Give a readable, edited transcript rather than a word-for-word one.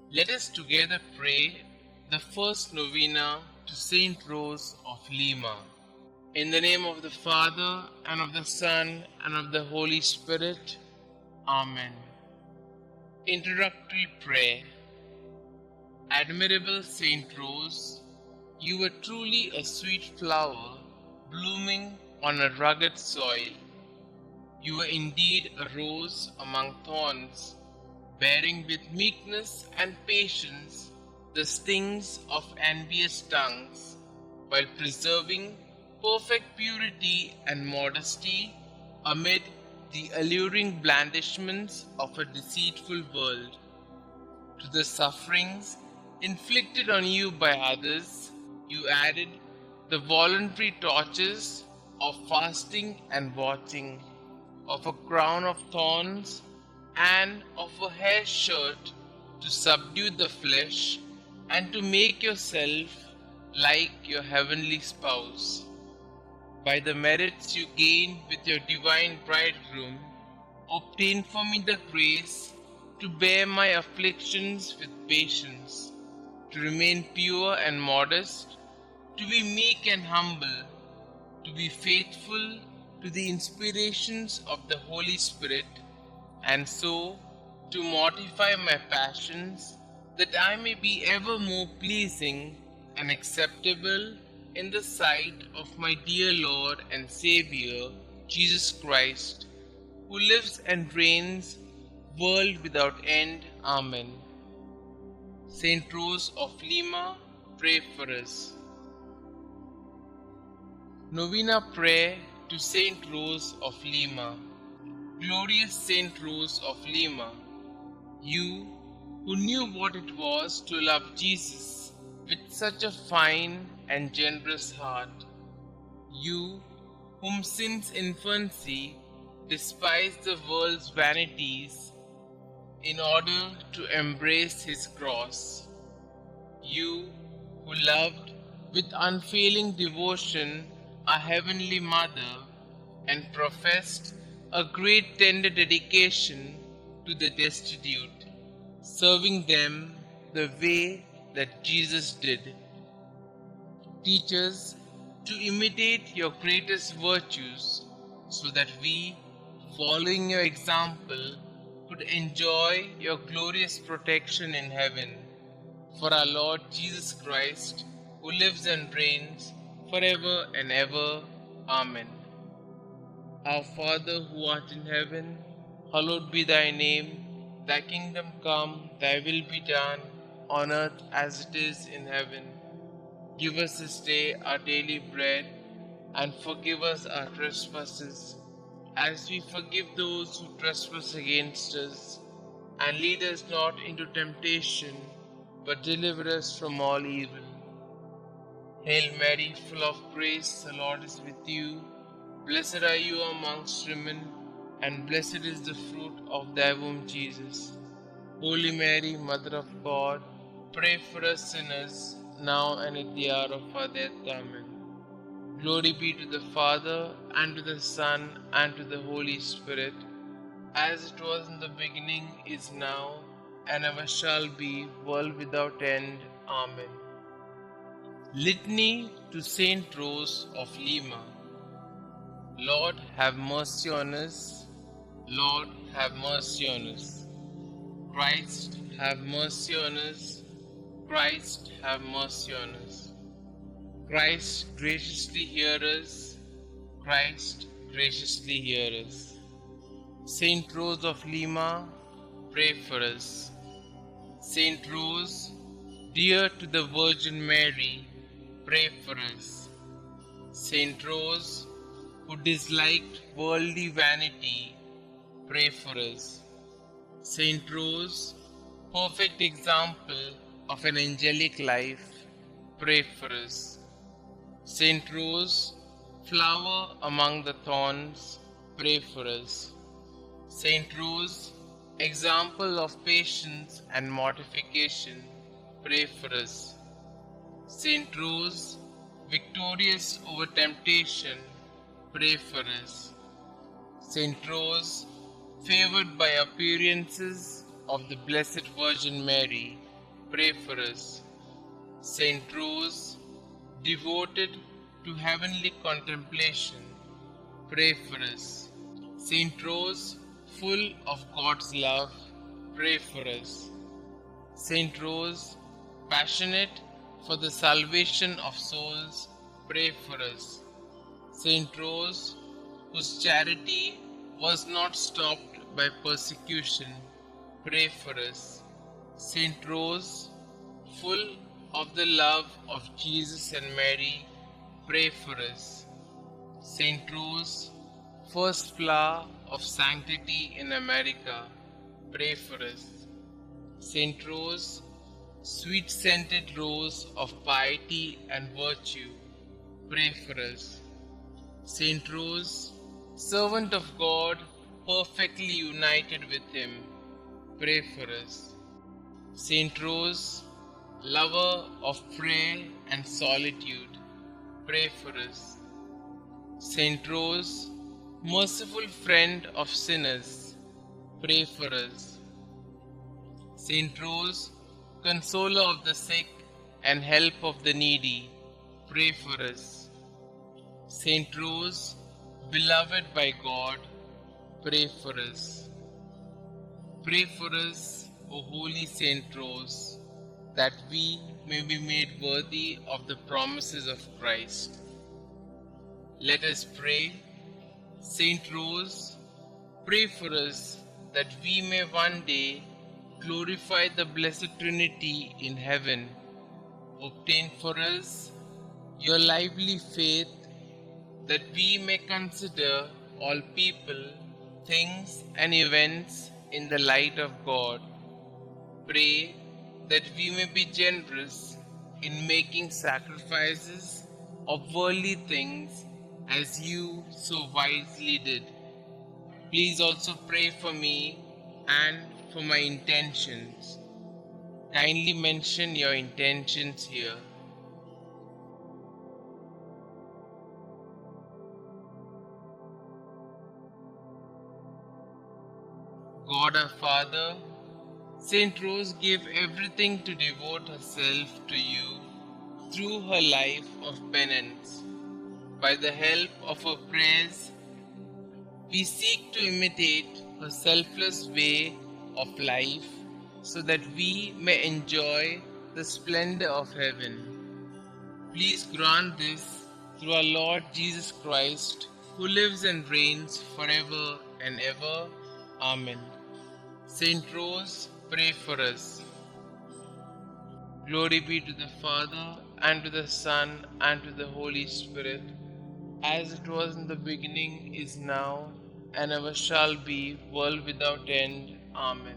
Let us together pray the first novena to St Rose of Lima. In the name of the Father, and of the Son, and of the Holy Spirit. Amen. Introductory Prayer. Admirable St Rose, you were truly a sweet flower blooming on a rugged soil. You were indeed a rose among thorns, bearing with meekness and patience the stings of envious tongues, while preserving perfect purity and modesty amid the alluring blandishments of a deceitful world. To the sufferings inflicted on you by others, you added the voluntary tortures of fasting and watching, of a crown of thorns and of a hair shirt to subdue the flesh and to make yourself like your heavenly spouse. By the merits you gained with your divine bridegroom, obtain for me the grace to bear my afflictions with patience, to remain pure and modest, to be meek and humble, to be faithful to the inspirations of the Holy Spirit, and so to mortify my passions, that I may be ever more pleasing and acceptable in the sight of my dear Lord and Xavier, Jesus Christ, who lives and reigns, world without end. Amen. St Rose of Lima, pray for us. Novena Prayer to St Rose of Lima. Glorious St Rose of Lima, you who knew what it was to love Jesus with such a fine and generous heart, you whom since infancy despised the world's vanities in order to embrace his cross, you who loved with unfailing devotion our Heavenly Mother and professed a great tender dedication to the destitute, serving them the way that Jesus did. Teach us to imitate your greatest virtues, so that we, following your example, could enjoy your glorious protection in heaven. For our Lord Jesus Christ, who lives and reigns forever and ever. Amen. Our Father who art in heaven, hallowed be thy name. Thy kingdom come, thy will be done, on earth as it is in heaven. Give us this day our daily bread, and forgive us our trespasses, as we forgive those who trespass against us. And lead us not into temptation, but deliver us from all evil. Hail Mary, full of grace, the Lord is with you. Blessed are you amongst women, and blessed is the fruit of thy womb, Jesus. Holy Mary, Mother of God, pray for us sinners, now and at the hour of our death. Amen. Glory be to the Father, and to the Son, and to the Holy Spirit, as it was in the beginning, is now, and ever shall be, world without end. Amen. Litany to St Rose of Lima. Lord, have mercy on us. Lord, have mercy on us. Christ, have mercy on us. Christ, have mercy on us. Christ, graciously hear us. Christ, graciously hear us. St Rose of Lima, pray for us. St Rose, dear to the Virgin Mary, pray for us. St Rose, who disliked worldly vanity, pray for us. St Rose, perfect example of an angelic life, pray for us. St Rose, flower among the thorns, pray for us. St Rose, example of patience and mortification, pray for us. St Rose, victorious over temptation, pray for us. St Rose, favored by appearances of the Blessed Virgin Mary, pray for us. St Rose, devoted to heavenly contemplation, pray for us. St Rose, full of God's love, pray for us. St Rose, passionate for the salvation of souls, pray for us. St Rose, whose charity was not stopped by persecution, pray for us. St Rose, full of the love of Jesus and Mary, pray for us. St Rose, first flower of sanctity in America, pray for us. St Rose, sweet-scented rose of piety and virtue, pray for us. St Rose, servant of God, perfectly united with Him, pray for us. St Rose, lover of prayer and solitude, pray for us. St Rose, merciful friend of sinners, pray for us. St Rose, consoler of the sick and help of the needy, pray for us. St Rose, beloved by God, pray for us. Pray for us, O holy St Rose, that we may be made worthy of the promises of Christ. Let us pray. St Rose, pray for us that we may one day glorify the Blessed Trinity in heaven. Obtain for us your lively faith, that we may consider all people, things, and events in the light of God. Pray that we may be generous in making sacrifices of worldly things as you so wisely did. Please also pray for me and for my intentions. Kindly mention your intentions here. God our Father, St. Rose gave everything to devote herself to you through her life of penance. By the help of her prayers, we seek to imitate her selfless way of life so that we may enjoy the splendor of heaven. Please grant this through our Lord Jesus Christ, who lives and reigns forever and ever. Amen. Saint Rose, pray for us. Glory be to the Father, and to the Son, and to the Holy Spirit, as it was in the beginning, is now, and ever shall be, world without end. Amen.